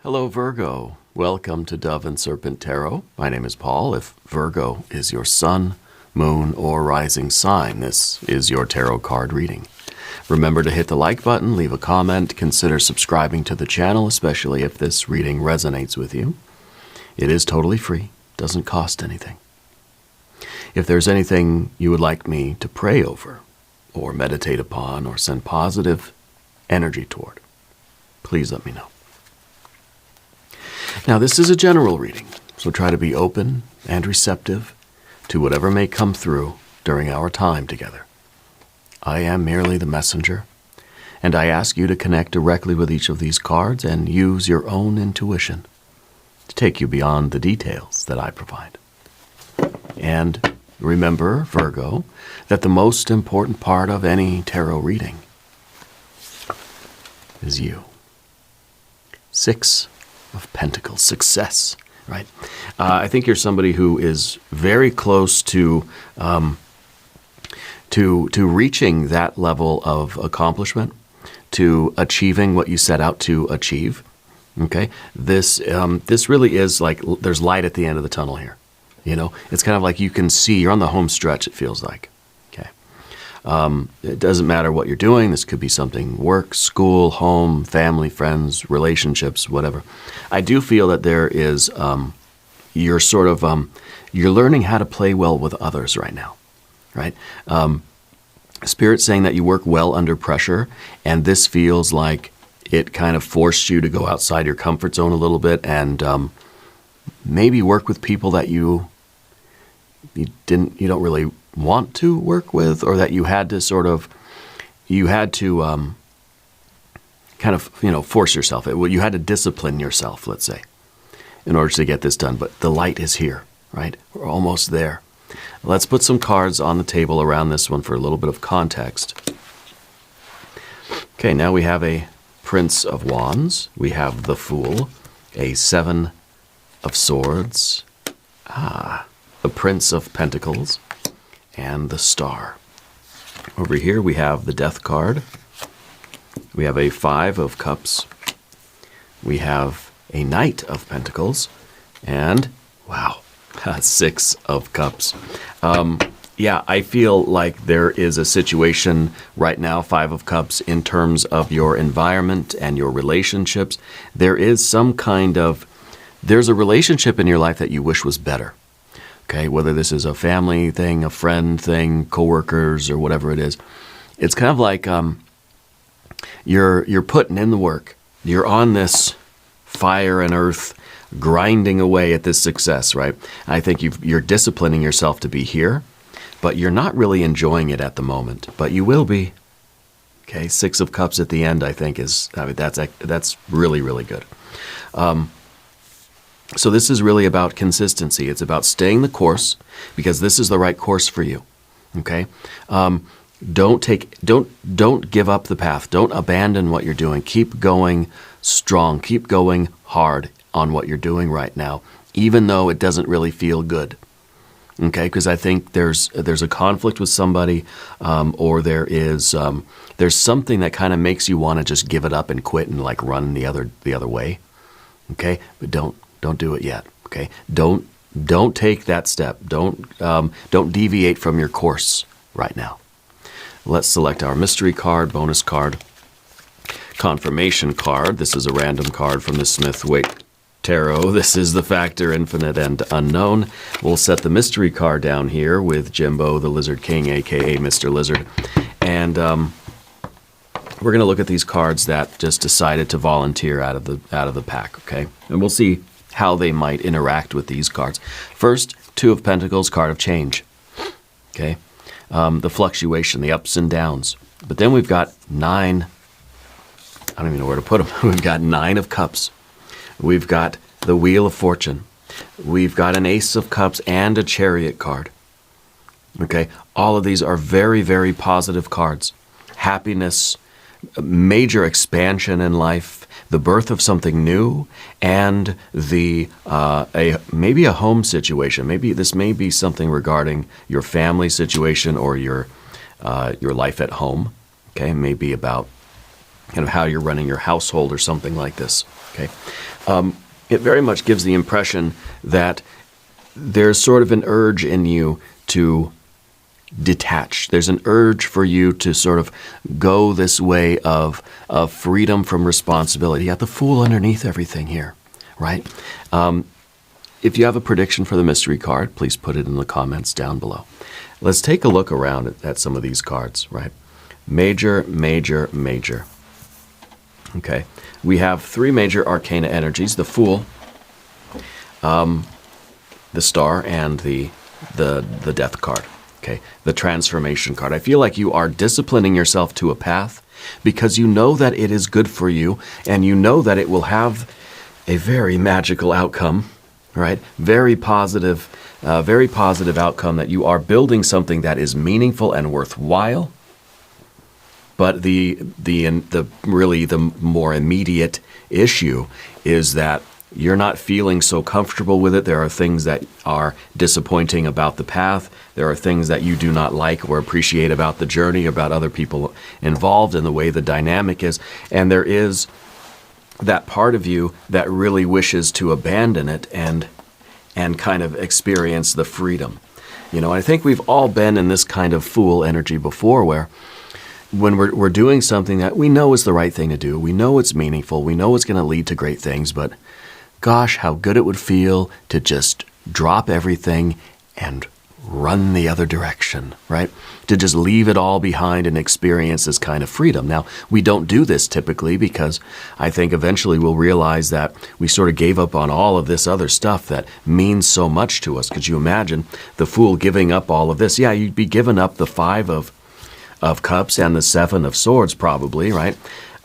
Hello, Virgo. Welcome to Dove and Serpent Tarot. My name is Paul. If Virgo is your sun, moon, or rising sign, this is your tarot card reading. Remember to hit the like button, leave a comment, consider subscribing to the channel, especially if this reading resonates with you. It is totally free, doesn't cost anything. If there's anything you would like me to pray over, or meditate upon, or send positive energy toward, please let me know. Now, this is a general reading, so try to be open and receptive to whatever may come through during our time together. I am merely the messenger, and I ask you to connect directly with each of these cards and use your own intuition to take you beyond the details that I provide. And remember, Virgo, that the most important part of any tarot reading is you. 6 of Pentacles, success, right? I think you're somebody who is very close to reaching that level of accomplishment, to achieving what you set out to achieve. Okay, this really is like there's light at the end of the tunnel here. You know, it's kind of like you can see you're on the home stretch. It feels like. It doesn't matter what you're doing. This could be something work, school, home, family, friends, relationships, whatever. I do feel that there is, you're learning how to play well with others right now, right? Spirit's saying that you work well under pressure, and this feels like it kind of forced you to go outside your comfort zone a little bit and maybe work with people that you don't really want to work with, or that you had to kind of force yourself. You had to discipline yourself, let's say, in order to get this done. But the light is here, right? We're almost there. Let's put some cards on the table around this one for a little bit of context. Okay, now we have a Prince of Wands. We have the Fool, a 7 of Swords, a Prince of Pentacles, and the Star. Over here we have the Death card. We have a 5 of Cups. We have a Knight of Pentacles. And, wow, 6 of Cups. Yeah, I feel like there is a situation right now, 5 of Cups, in terms of your environment and your relationships. There's a relationship in your life that you wish was better. Okay, whether this is a family thing, a friend thing, coworkers, or whatever it is, it's kind of like you're putting in the work. You're on this fire and earth, grinding away at this success, right? I think you're disciplining yourself to be here, but you're not really enjoying it at the moment. But you will be. Okay, 6 of Cups at the end, I think that's really, really good. So this is really about consistency. It's about staying the course, because this is the right course for you. Okay? Don't give up the path. Don't abandon what you're doing. Keep going strong. Keep going hard on what you're doing right now, even though it doesn't really feel good. Okay? Because I think there's a conflict with somebody, or there's something that kind of makes you want to just give it up and quit and like run the other way. Okay? But don't do it yet. Okay? Don't take that step. Don't deviate from your course right now. Let's select our mystery card, bonus card, confirmation card. This is a random card from the Smith-Waite Tarot. This is the Factor, Infinite, and Unknown. We'll set the mystery card down here with Jimbo, the Lizard King, aka Mr. Lizard, and we're going to look at these cards that just decided to volunteer out of the pack. Okay, and we'll see how they might interact with these cards. First, 2 of Pentacles, card of change. Okay, the fluctuation, the ups and downs. But then we've got 9. I don't even know where to put them. We've got 9 of Cups. We've got the Wheel of Fortune. We've got an Ace of Cups and a Chariot card. Okay, all of these are very, very positive cards. Happiness, major expansion in life, the birth of something new, and maybe a home situation. Maybe this may be something regarding your family situation or your life at home. Okay, maybe about kind of how you're running your household or something like this. Okay, it very much gives the impression that there's sort of an urge in you to detach. There's an urge for you to sort of go this way of freedom from responsibility. You got the Fool underneath everything here, right? If you have a prediction for the mystery card, please put it in the comments down below. Let's take a look around at some of these cards, right? Major, major, major. Okay, we have three major arcana energies: the Fool, the Star, and the Death card. Okay, the Transformation card. I feel like you are disciplining yourself to a path because you know that it is good for you, and you know that it will have a very magical outcome, right? Very positive outcome, that you are building something that is meaningful and worthwhile. But the more immediate issue is that you're not feeling so comfortable with it. There are things that are disappointing about the path. There are things that you do not like or appreciate about the journey, about other people involved, and the way the dynamic is. And there is that part of you that really wishes to abandon it and kind of experience the freedom. You know, I think we've all been in this kind of Fool energy before, where when we're doing something that we know is the right thing to do, we know it's meaningful, we know it's going to lead to great things, but gosh, how good it would feel to just drop everything and run the other direction, right? To just leave it all behind and experience this kind of freedom. Now, we don't do this typically because I think eventually we'll realize that we sort of gave up on all of this other stuff that means so much to us. Could you imagine the Fool giving up all of this? Yeah, you'd be giving up the Five of Cups and the Seven of Swords probably, right?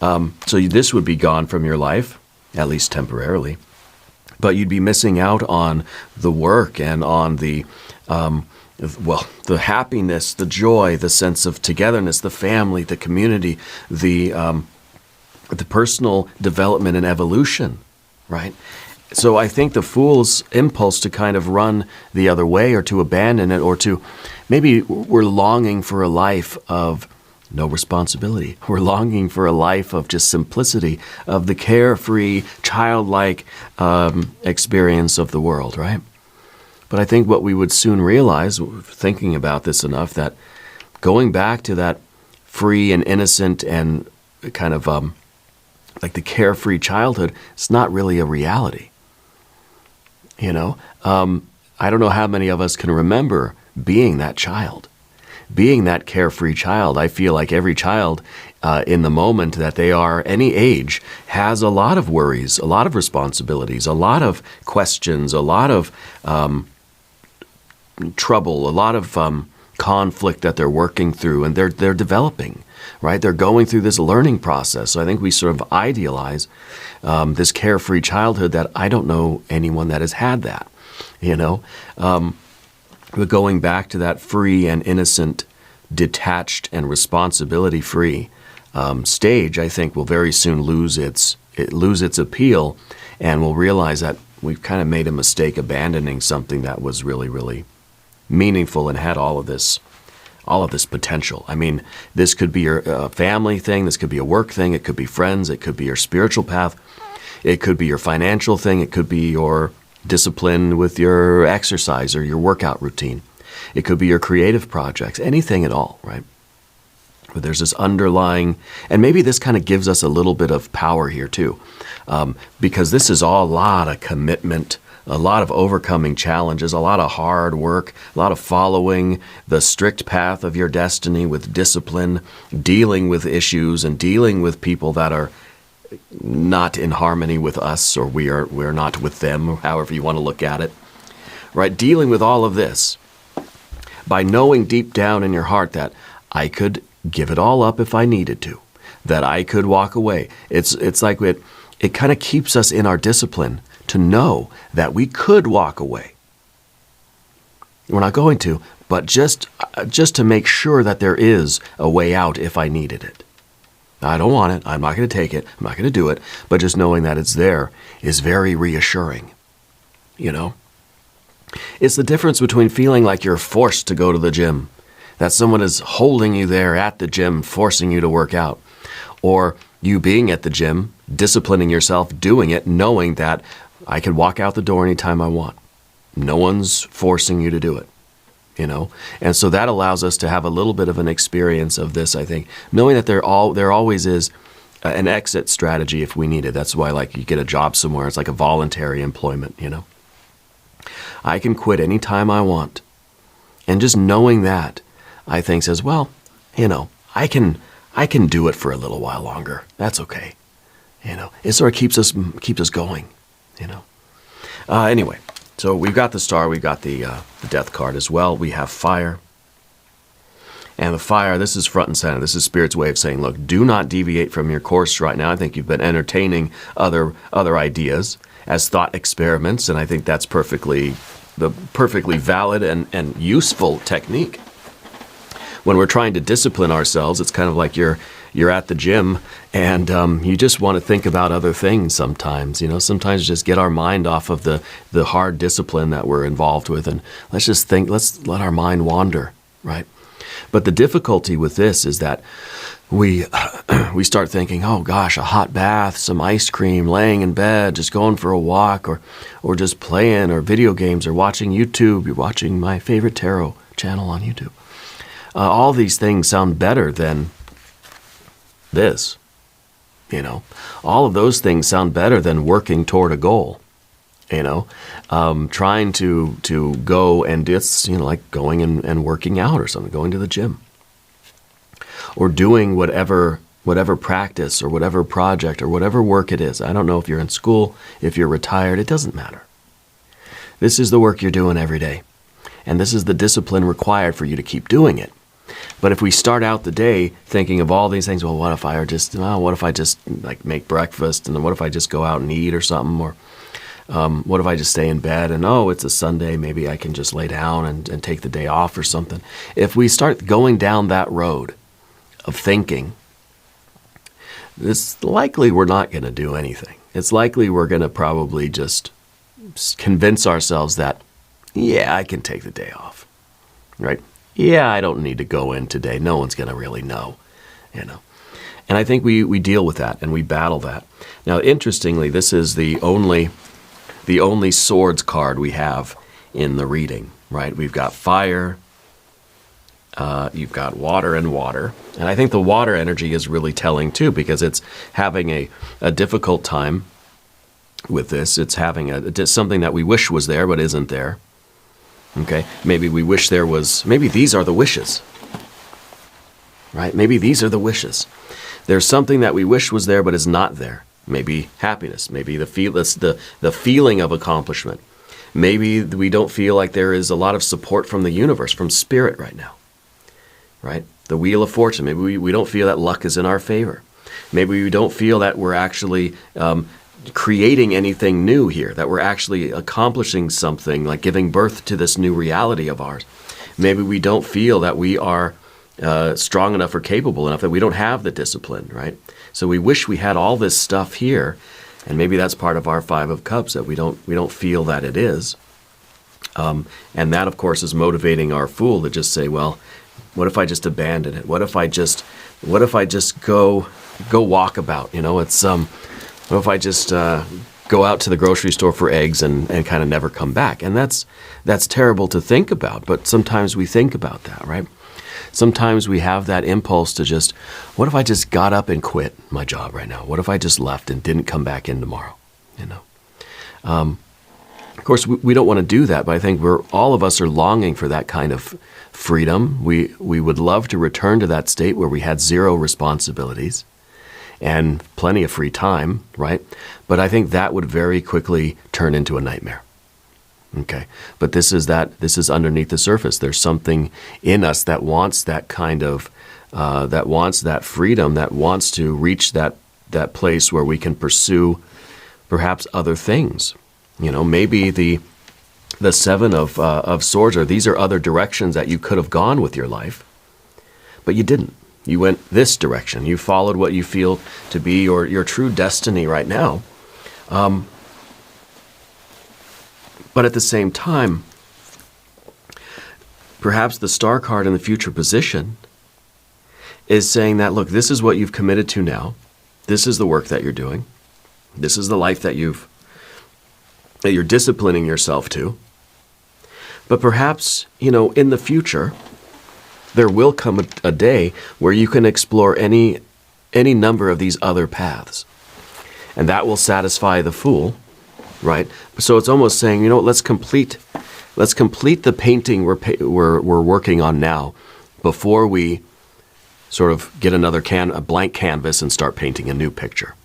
So this would be gone from your life, at least temporarily. But you'd be missing out on the work and on the happiness, the joy, the sense of togetherness, the family, the community, the personal development and evolution, right? So I think the Fool's impulse to kind of run the other way, or to abandon it, or to maybe we're longing for a life of no responsibility. We're longing for a life of just simplicity, of the carefree, childlike experience of the world, right? But I think what we would soon realize, thinking about this enough, that going back to that free and innocent and kind of like the carefree childhood, it's not really a reality. You know, I don't know how many of us can remember being that child. Being that carefree child. I feel like every child in the moment that they are any age has a lot of worries, a lot of responsibilities, a lot of questions, a lot of trouble, a lot of conflict that they're working through, and they're developing, right? They're going through this learning process. So I think we sort of idealize this carefree childhood that I don't know anyone that has had that, you know? But going back to that free and innocent, detached and responsibility-free stage, I think will very soon lose its appeal, and we'll realize that we've kind of made a mistake abandoning something that was really, really meaningful and had all of this potential. I mean, this could be your family thing, this could be a work thing, it could be friends, it could be your spiritual path, it could be your financial thing, it could be your discipline with your exercise or your workout routine. It could be your creative projects, anything at all, right? But there's this underlying, and maybe this kind of gives us a little bit of power here too, because this is all a lot of commitment, a lot of overcoming challenges, a lot of hard work, a lot of following the strict path of your destiny with discipline, dealing with issues and dealing with people that are not in harmony with us, or we're not with them, however you want to look at it, right? Dealing with all of this by knowing deep down in your heart that I could give it all up if I needed to, that I could walk away. It's like it kind of keeps us in our discipline to know that we could walk away. We're not going to, but just to make sure that there is a way out if I needed it. I don't want it. I'm not going to take it. I'm not going to do it. But just knowing that it's there is very reassuring, you know? It's the difference between feeling like you're forced to go to the gym, that someone is holding you there at the gym, forcing you to work out, or You being at the gym, disciplining yourself, doing it, knowing that I could walk out the door anytime I want. No one's forcing you to do it, you know? And so that allows us to have a little bit of an experience of this, I think, knowing that there always is an exit strategy if we need it. That's why, like, you get a job somewhere, it's like a voluntary employment, you know? I can quit anytime I want. And just knowing that, I think says, well, you know, I can do it for a little while longer. That's okay. You know, it sort of keeps us going, you know. Anyway, so we've got the star, we've got the death card as well. We have fire. And the fire, this is front and center. This is Spirit's way of saying, look, do not deviate from your course right now. I think you've been entertaining other ideas as thought experiments, and I think that's perfectly valid and useful technique. When we're trying to discipline ourselves, it's kind of like you're at the gym and you just want to think about other things sometimes. You know, sometimes just get our mind off of the hard discipline that we're involved with, and let's let our mind wander, right? But the difficulty with this is that we start thinking, oh gosh, a hot bath, some ice cream, laying in bed, just going for a walk, or just playing, or video games, or watching YouTube. You're watching my favorite tarot channel on YouTube. All these things sound better than this, you know. All of those things sound better than working toward a goal, you know. Trying to go and it's, you know, like going and working out or something, going to the gym. Or doing whatever practice or whatever project or whatever work it is. I don't know if you're in school, if you're retired, it doesn't matter. This is the work you're doing every day. And this is the discipline required for you to keep doing it. But if we start out the day thinking of all these things, well, what if I just like make breakfast, and then what if I just go out and eat or something, or what if I just stay in bed, and oh, it's a Sunday, maybe I can just lay down and take the day off or something. If we start going down that road of thinking, it's likely we're not going to do anything. It's likely we're going to probably just convince ourselves that, yeah, I can take the day off, right? Yeah, I don't need to go in today. No one's going to really know, you know. And I think we deal with that and we battle that. Now, interestingly, this is the only swords card we have in the reading, right? We've got fire, you've got water and water. And I think the water energy is really telling too, because it's having a difficult time with this. It's having something that we wish was there but isn't there. Okay, maybe we wish there was, maybe these are the wishes, right? Maybe these are the wishes. There's something that we wish was there but is not there. Maybe happiness, maybe the feeling of accomplishment. Maybe we don't feel like there is a lot of support from the universe, from spirit right now, right? The wheel of fortune, maybe we don't feel that luck is in our favor. Maybe we don't feel that we're actually creating anything new here, that we're actually accomplishing something, like giving birth to this new reality of ours. Maybe we don't feel that we are strong enough or capable enough, that we don't have the discipline, right? So we wish we had all this stuff here, and maybe that's part of our Five of Cups, that we don't feel that it is. And that, of course, is motivating our Fool to just say, well, what if I just abandon it? What if I just go walkabout? You know, it's what if I just go out to the grocery store for eggs and kind of never come back? And that's terrible to think about, but sometimes we think about that, right? Sometimes we have that impulse to just, what if I just got up and quit my job right now? What if I just left and didn't come back in tomorrow? You know, of course, we don't want to do that, but I think all of us are longing for that kind of freedom. We would love to return to that state where we had zero responsibilities and plenty of free time, right? But I think that would very quickly turn into a nightmare. Okay, but this is underneath the surface. There's something in us that wants that kind of, that wants that freedom, that wants to reach that place where we can pursue perhaps other things. You know, maybe the Seven of Swords, or these are other directions that you could have gone with your life, but you didn't. You went this direction. You followed what you feel to be your true destiny right now. But at the same time, perhaps the star card in the future position is saying that, look, this is what you've committed to now. This is the work that you're doing. This is the life that you're disciplining yourself to. But perhaps, in the future, there will come a day where you can explore any number of these other paths. And that will satisfy the fool, right? So it's almost saying, let's complete the painting we're working on now before we sort of get a blank canvas and start painting a new picture.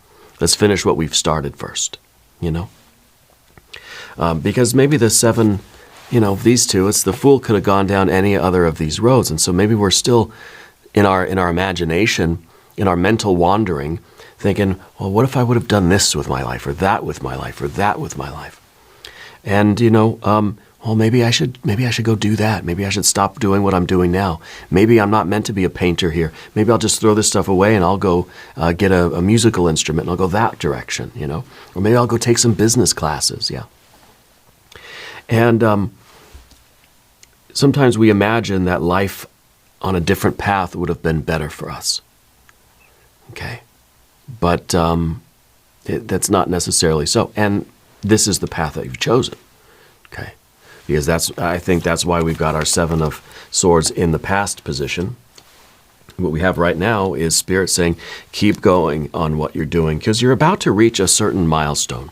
Let's finish what we've started first, because maybe the seven, these two, it's the fool could have gone down any other of these roads. And so maybe we're still in our imagination, in our mental wandering, thinking, well, what if I would have done this with my life, or that with my life, or that with my life? And, well, maybe I should go do that. Maybe I should stop doing what I'm doing now. Maybe I'm not meant to be a painter here. Maybe I'll just throw this stuff away and I'll go get a musical instrument and I'll go that direction, Or maybe I'll go take some business classes, yeah. And sometimes we imagine that life on a different path would have been better for us, okay? But that's not necessarily so. And this is the path that you've chosen, okay? Because I think that's why we've got our Seven of Swords in the past position. What we have right now is Spirit saying, keep going on what you're doing, because you're about to reach a certain milestone.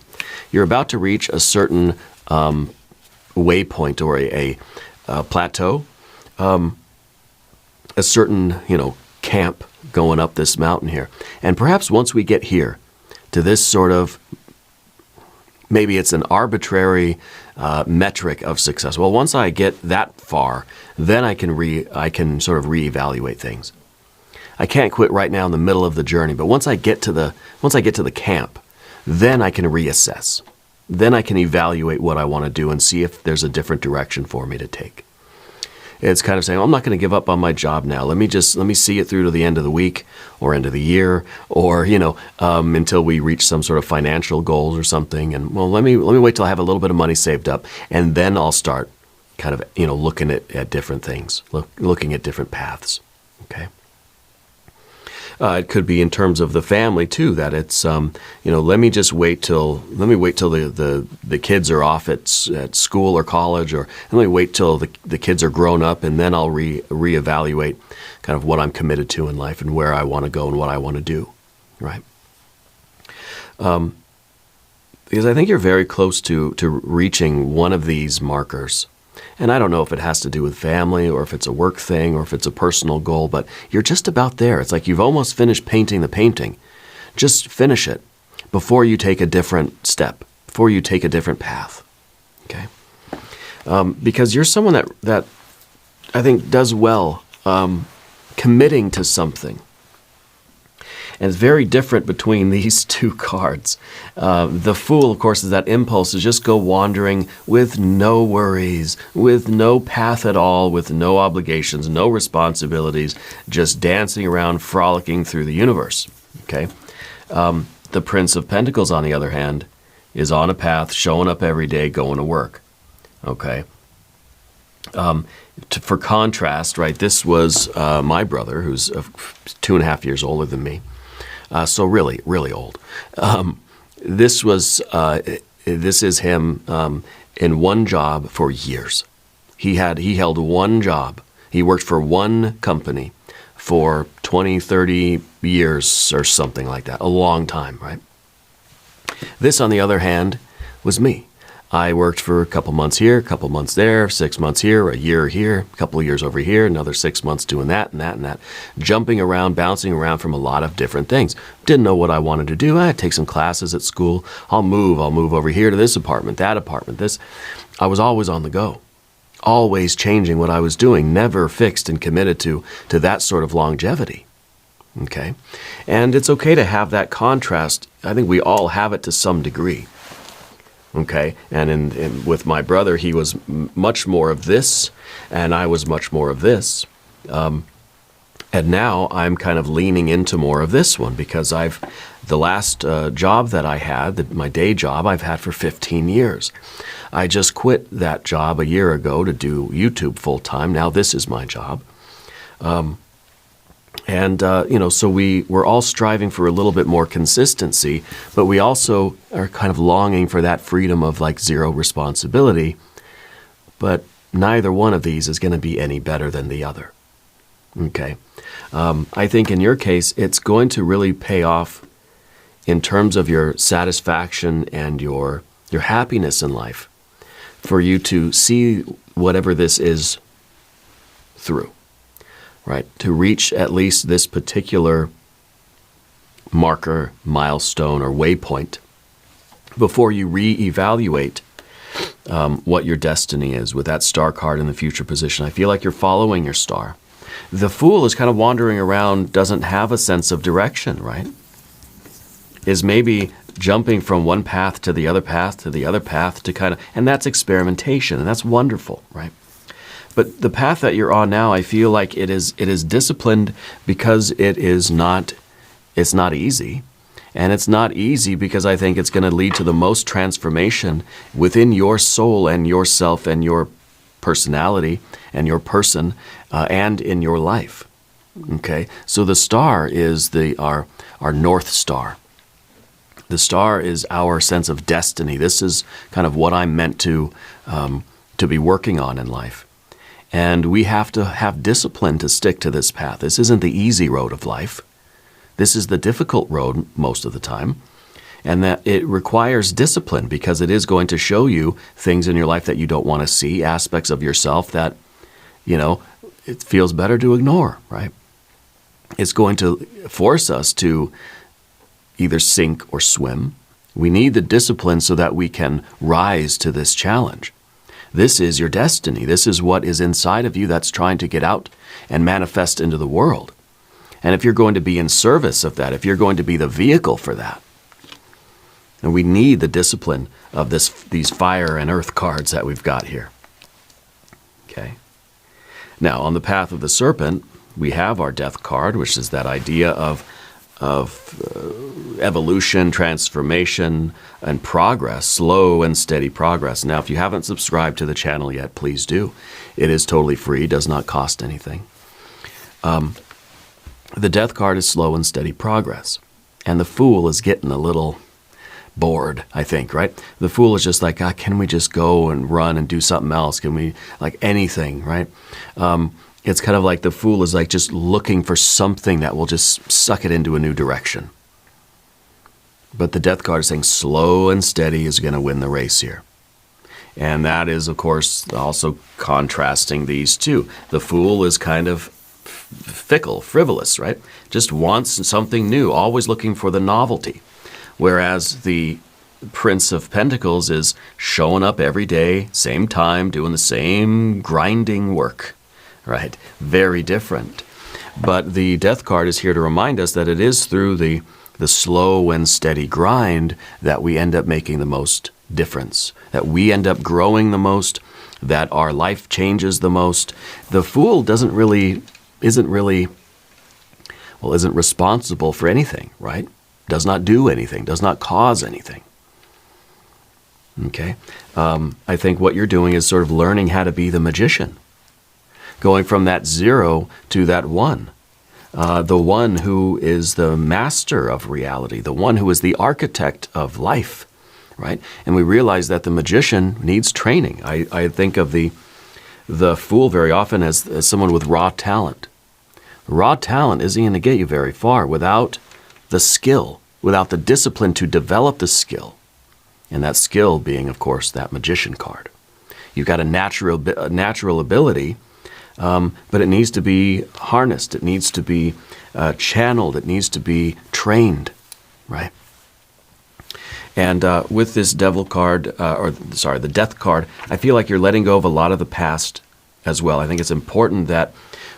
You're about to reach a certain waypoint or a plateau, a certain, camp going up this mountain here. And perhaps once we get here to this sort of, maybe it's an arbitrary metric of success. Well, once I get that far, then I can sort of reevaluate things. I can't quit right now in the middle of the journey, but once I get to the camp, then I can reassess. Then I can evaluate what I want to do and see if there's a different direction for me to take. It's kind of saying, I'm not going to give up on my job now. Let me see it through to the end of the week or end of the year, or until we reach some sort of financial goals or something. And well, let me wait till I have a little bit of money saved up, and then I'll start kind of looking at different things, looking at different paths. Okay. It could be in terms of the family too, that it's let me wait till the kids are off at school or college, or let me wait till the kids are grown up, and then I'll reevaluate kind of what I'm committed to in life and where I want to go and what I want to do, right? Because I think you're very close to reaching one of these markers. And I don't know if it has to do with family, or if it's a work thing, or if it's a personal goal, but you're just about there. It's like you've almost finished painting the painting. Just finish it before you take a different step, before you take a different path, okay? Because you're someone that I think does well committing to something. And it's very different between these two cards. The Fool, of course, is that impulse to just go wandering with no worries, with no path at all, with no obligations, no responsibilities, just dancing around, frolicking through the universe. Okay? The Prince of Pentacles, on the other hand, is on a path, showing up every day, going to work. Okay? For contrast, right, this was my brother, who's 2.5 years older than me. So really, really old. This is him in one job for years. He held one job. He worked for one company for 20, 30 years or something like that. A long time, right? This, on the other hand, was me. I worked for a couple months here, a couple months there, 6 months here, a year here, a couple of years over here, another 6 months doing that and that and that, jumping around, bouncing around from a lot of different things. Didn't know what I wanted to do. I'd take some classes at school. I'll move over here to this apartment, that apartment, this. I was always on the go, always changing what I was doing, never fixed and committed to that sort of longevity. Okay? And it's okay to have that contrast. I think we all have it to some degree. Okay, and with my brother, he was much more of this, and I was much more of this. And now I'm kind of leaning into more of this one, because the last job that I had, my day job, I've had for 15 years. I just quit that job a year ago to do YouTube full time. Now this is my job. And, so we're all striving for a little bit more consistency, but we also are kind of longing for that freedom of like zero responsibility. But neither one of these is going to be any better than the other. Okay. I think in your case, it's going to really pay off in terms of your satisfaction and your happiness in life for you to see whatever this is through. Right, to reach at least this particular marker, milestone, or waypoint before you reevaluate what your destiny is with that star card in the future position. I feel like you're following your star. The Fool is kind of wandering around, doesn't have a sense of direction, right? Is maybe jumping from one path to the other path to the other path to kind of, and that's experimentation, and that's wonderful, right? But the path that you're on now, I feel like it is disciplined because it's not easy. And it's not easy because I think it's going to lead to the most transformation within your soul and yourself and your personality and your person and in your life. Okay? So the star is our North Star. The star is our sense of destiny. This is kind of what I'm meant to be working on in life. And we have to have discipline to stick to this path. This isn't the easy road of life. This is the difficult road most of the time. And that it requires discipline because it is going to show you things in your life that you don't want to see, aspects of yourself that, it feels better to ignore, right? It's going to force us to either sink or swim. We need the discipline so that we can rise to this challenge. This is your destiny. This is what is inside of you that's trying to get out and manifest into the world. And if you're going to be in service of that, if you're going to be the vehicle for that, and we need the discipline of these fire and earth cards that we've got here. Okay. Now, on the path of the serpent, we have our death card, which is that idea of evolution, transformation, and progress, slow and steady progress. Now, if you haven't subscribed to the channel yet, please do. It is totally free, does not cost anything. The death card is slow and steady progress. And the Fool is getting a little bored, I think, right? The Fool is just like, can we just go and run and do something else? Can we, like anything, right? It's kind of like the Fool is like just looking for something that will just suck it into a new direction. But the death card is saying slow and steady is going to win the race here. And that is, of course, also contrasting these two. The Fool is kind of fickle, frivolous, right? Just wants something new, always looking for the novelty. Whereas the Prince of Pentacles is showing up every day, same time, doing the same grinding work. Right? Very different. But the death card is here to remind us that it is through the slow and steady grind that we end up making the most difference, that we end up growing the most, that our life changes the most. The Fool isn't responsible for anything, right? Does not do anything, does not cause anything. Okay? I think what you're doing is sort of learning how to be the magician. Going from that 0 to that 1. The one who is the master of reality, the one who is the architect of life, right? And we realize that the magician needs training. I think of the Fool very often as someone with raw talent. Raw talent isn't going to get you very far without the skill, without the discipline to develop the skill. And that skill being, of course, that magician card. You've got a natural ability, but it needs to be harnessed. It needs to be channeled. It needs to be trained, right? And with this devil card, the death card, I feel like you're letting go of a lot of the past as well. I think it's important that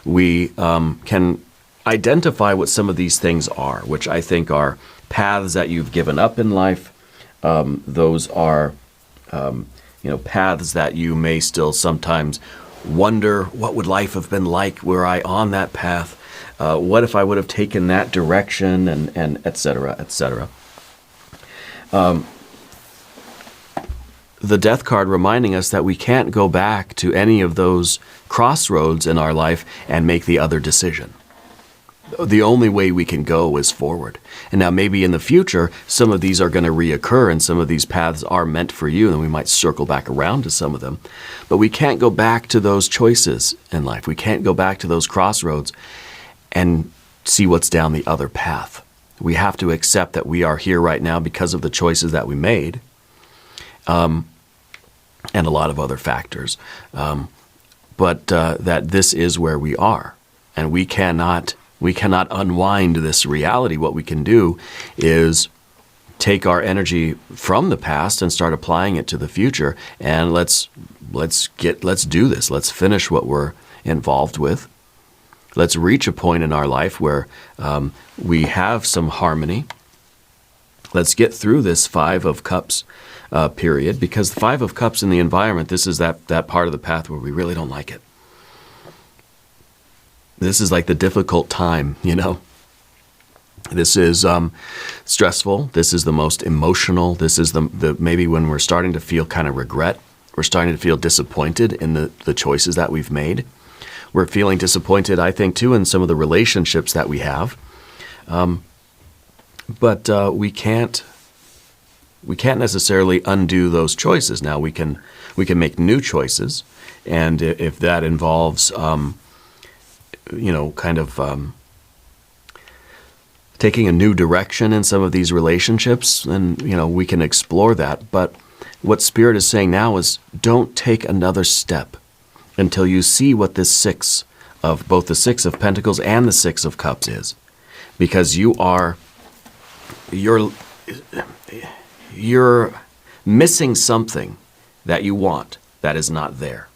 we can identify what some of these things are, which I think are paths that you've given up in life. Those are, paths that you may still sometimes wonder, what would life have been like were I on that path? What if I would have taken that direction, and et cetera, et cetera. The death card reminding us that we can't go back to any of those crossroads in our life and make the other decision. the only way we can go is forward. And now maybe in the future, some of these are going to reoccur and some of these paths are meant for you, and we might circle back around to some of them. But we can't go back to those choices in life. We can't go back to those crossroads and see what's down the other path. We have to accept that we are here right now because of the choices that we made, and a lot of other factors. But that this is where we are, and we cannot unwind this reality. What we can do is take our energy from the past and start applying it to the future. And let's do this. Let's finish what we're involved with. Let's reach a point in our life where we have some harmony. Let's get through this Five of Cups period, because the Five of Cups in the environment, this is that part of the path where we really don't like it. This is like the difficult time, This is stressful. This is the most emotional. This is the maybe when we're starting to feel kind of regret. We're starting to feel disappointed in the choices that we've made. We're feeling disappointed, I think, too, in some of the relationships that we have. But we can't necessarily undo those choices. Now we can make new choices, and if that involves taking a new direction in some of these relationships, then we can explore that. But what Spirit is saying now is, don't take another step until you see what this both the Six of Pentacles and the Six of Cups is, because you're missing something that you want that is not there.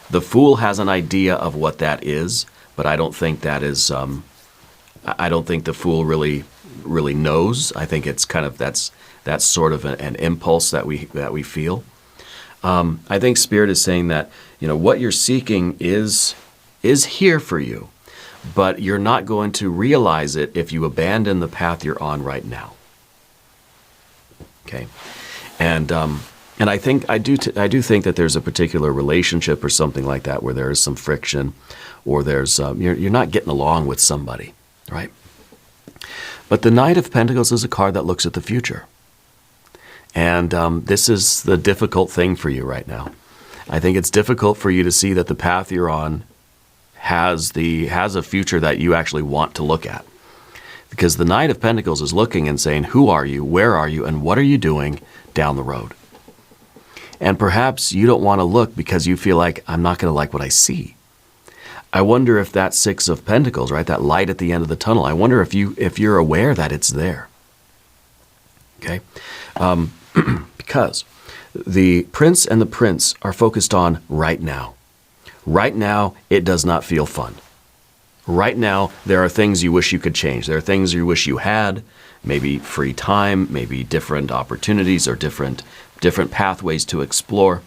The Fool has an idea of what that is, but I don't think that is. I don't think the Fool really knows. I think it's kind of that's sort of an impulse that we feel. I think Spirit is saying that what you're seeking is here for you, but you're not going to realize it if you abandon the path you're on right now. Okay, and I think I do think that there's a particular relationship or something like that where there is some friction, or there's you're not getting along with somebody, right? But the Knight of Pentacles is a card that looks at the future, and this is the difficult thing for you right now. I think it's difficult for you to see that the path you're on has a future that you actually want to look at. Because the Knight of Pentacles is looking and saying, who are you, where are you, and what are you doing down the road? And perhaps you don't want to look because you feel like, I'm not going to like what I see. I wonder if that Six of Pentacles, right, that light at the end of the tunnel, I wonder if you're aware that it's there. Okay? Because the Prince and the Prince are focused on right now. Right now, it does not feel fun. Right now, there are things you wish you could change. There are things you wish you had, maybe free time, maybe different opportunities or different pathways to explore,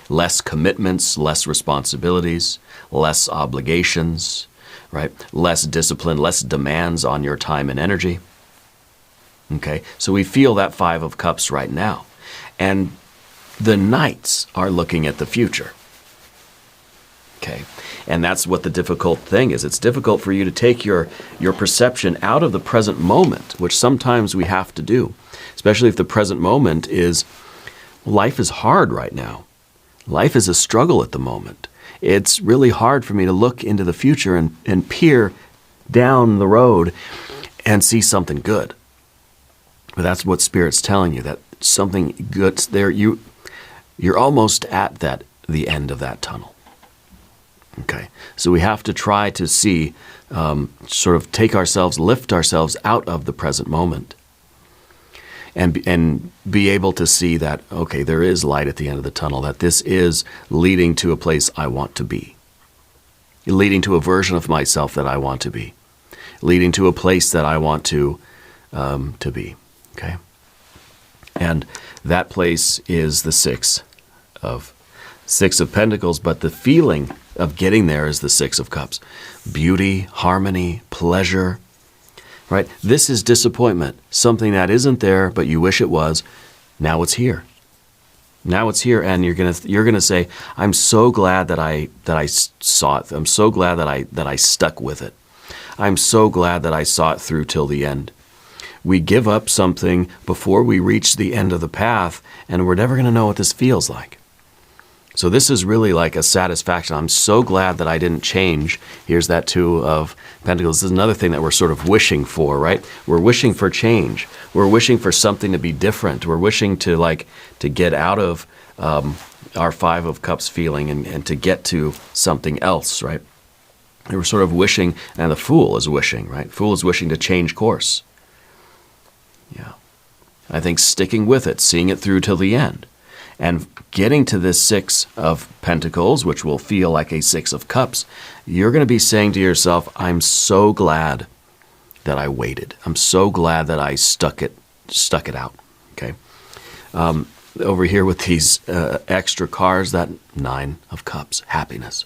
less commitments, less responsibilities, less obligations, right? Less discipline, less demands on your time and energy. Okay, so we feel that Five of Cups right now. And the Knights are looking at the future. Okay, and that's what the difficult thing is. It's difficult for you to take your perception out of the present moment, which sometimes we have to do, especially if the present moment is, life is hard right now. Life is a struggle at the moment. It's really hard for me to look into the future and peer down the road and see something good. But that's what Spirit's telling you, that something good's there. You're almost at the end of that tunnel. Okay, so we have to try to see, lift ourselves out of the present moment, and be able to see that, okay, there is light at the end of the tunnel, that this is leading to a place I want to be, leading to a version of myself that I want to be, leading to a place that I want to be, okay? And that place is the Six of Pentacles, but the feeling of getting there is the Six of Cups. Beauty, harmony, pleasure, right? This is disappointment, something that isn't there, but you wish it was. Now it's here. Now it's here, and you're gonna say, I'm so glad that I saw it. I'm so glad that I stuck with it. I'm so glad that I saw it through till the end. We give up something before we reach the end of the path, and we're never going to know what this feels like. So this is really like a satisfaction. I'm so glad that I didn't change. Here's that Two of Pentacles. This is another thing that we're sort of wishing for, right? We're wishing for change. We're wishing for something to be different. We're wishing to get out of our Five of Cups feeling and to get to something else, right? And we're sort of wishing, and the Fool is wishing, right? Fool is wishing to change course. Yeah. I think sticking with it, seeing it through till the end, and getting to this Six of Pentacles, which will feel like a Six of Cups, you're going to be saying to yourself, I'm so glad that I waited. I'm so glad that I stuck it out, okay? Over here with these extra cards, that Nine of Cups, happiness.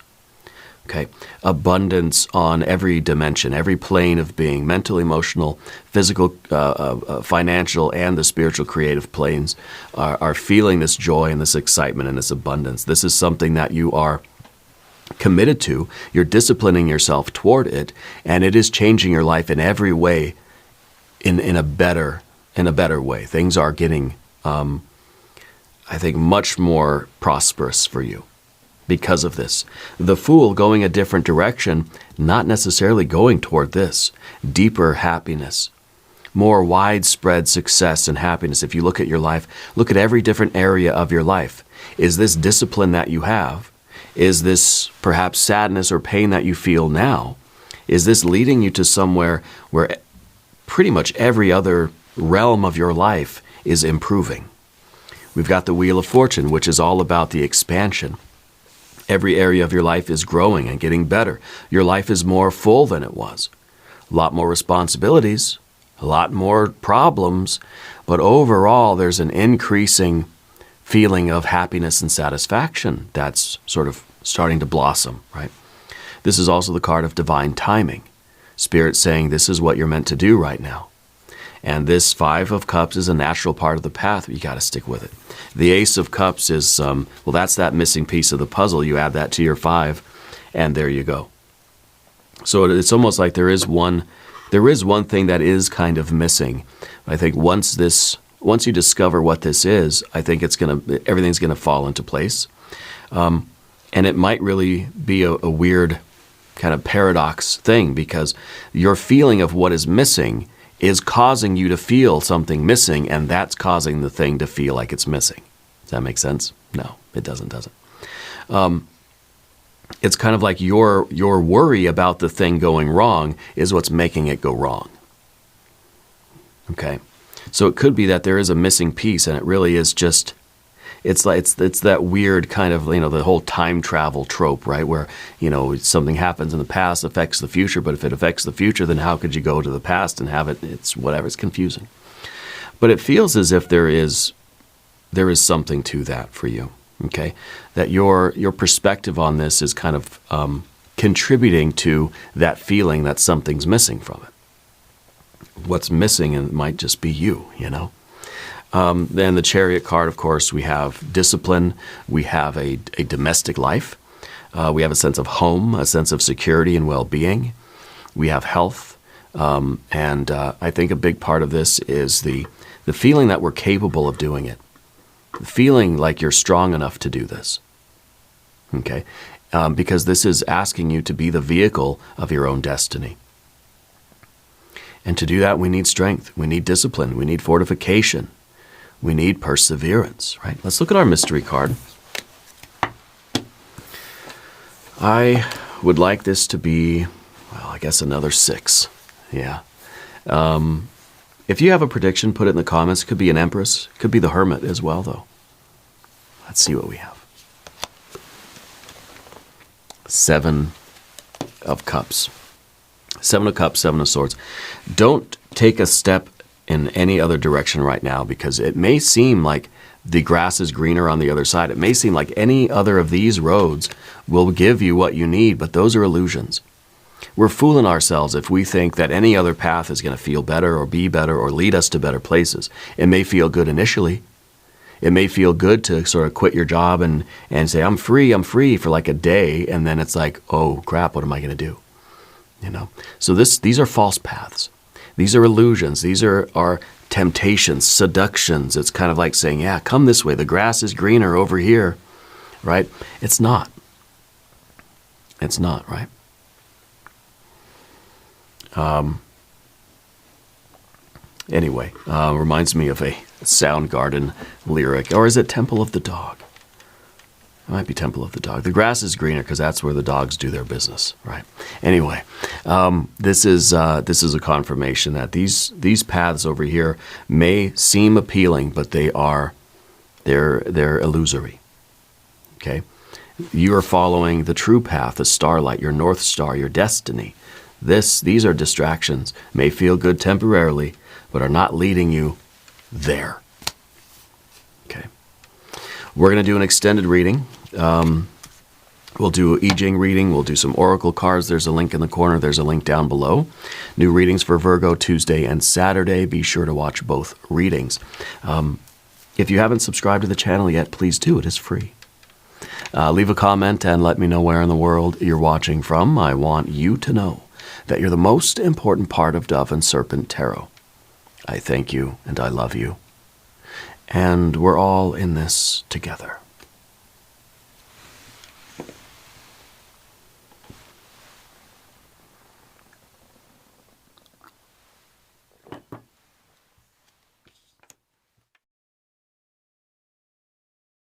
Okay, abundance on every dimension, every plane of being, mental, emotional, physical, financial, and the spiritual creative planes are feeling this joy and this excitement and this abundance. This is something that you are committed to. You're disciplining yourself toward it, and it is changing your life in every way, in a better way. Things are getting, I think, much more prosperous for you. Because of this. The Fool going a different direction, not necessarily going toward this. Deeper happiness. More widespread success and happiness. If you look at your life, look at every different area of your life. Is this discipline that you have? Is this perhaps sadness or pain that you feel now? Is this leading you to somewhere where pretty much every other realm of your life is improving? We've got the Wheel of Fortune, which is all about the expansion. Every area of your life is growing and getting better. Your life is more full than it was. A lot more responsibilities, a lot more problems, but overall there's an increasing feeling of happiness and satisfaction that's sort of starting to blossom, right? This is also the card of divine timing. Spirit saying this is what you're meant to do right now. And this Five of Cups is a natural part of the path, but you got to stick with it. The Ace of Cups is, well, that's that missing piece of the puzzle. You add that to your five, and there you go. So it's almost like there is one thing that is kind of missing. I think once you discover what this is, I think everything's gonna fall into place. And it might really be a weird kind of paradox thing, because your feeling of what is missing is causing you to feel something missing, and that's causing the thing to feel like it's missing. Does that make sense? No, it doesn't, does it? It's kind of like your worry about the thing going wrong is what's making it go wrong. Okay? So it could be that there is a missing piece, and it really is just, it's that weird kind of, the whole time travel trope, right? Where, something happens in the past affects the future, but if it affects the future, then how could you go to the past and have it, it's confusing. But it feels as if there is something to that for you, okay? That your perspective on this is kind of contributing to that feeling that something's missing from it. What's missing, and it might just be you, Then the Chariot card, of course, we have discipline, we have a domestic life, we have a sense of home, a sense of security and well-being, we have health, and I think a big part of this is the feeling that we're capable of doing it, the feeling like you're strong enough to do this, okay? Because this is asking you to be the vehicle of your own destiny. And to do that, we need strength, we need discipline, we need fortification. We need perseverance, right? Let's look at our mystery card. I would like this to be, well, I guess another 6. Yeah. If you have a prediction, put it in the comments. It could be an Empress. It could be the Hermit as well, though. Let's see what we have. 7 of Cups. 7 of Cups, 7 of Swords. Don't take a step in any other direction right now, because it may seem like the grass is greener on the other side. It may seem like any other of these roads will give you what you need, but those are illusions. We're fooling ourselves if we think that any other path is going to feel better or be better or lead us to better places. It may feel good initially. It may feel good to sort of quit your job and say, I'm free for like a day, and then it's like, oh crap, what am I going to do? So these are false paths. These are illusions. These are temptations, seductions. It's kind of like saying, yeah, come this way. The grass is greener over here, right? It's not. It's not, right? Anyway, reminds me of a Soundgarden lyric. Or is it Temple of the Dog? It might be Temple of the Dog. The grass is greener because that's where the dogs do their business, right? Anyway, this is a confirmation that these paths over here may seem appealing, but they're illusory. Okay, you are following the true path, the starlight, your North Star, your destiny. These are distractions. May feel good temporarily, but are not leading you there. Okay. We're going to do an extended reading. We'll do an Jing reading. We'll do some oracle cards. There's a link in the corner. There's a link down below. New readings for Virgo Tuesday and Saturday. Be sure to watch both readings. If you haven't subscribed to the channel yet, please do. It is free. Leave a comment and let me know where in the world you're watching from. I want you to know that you're the most important part of Dove and Serpent Tarot. I thank you and I love you. And we're all in this together.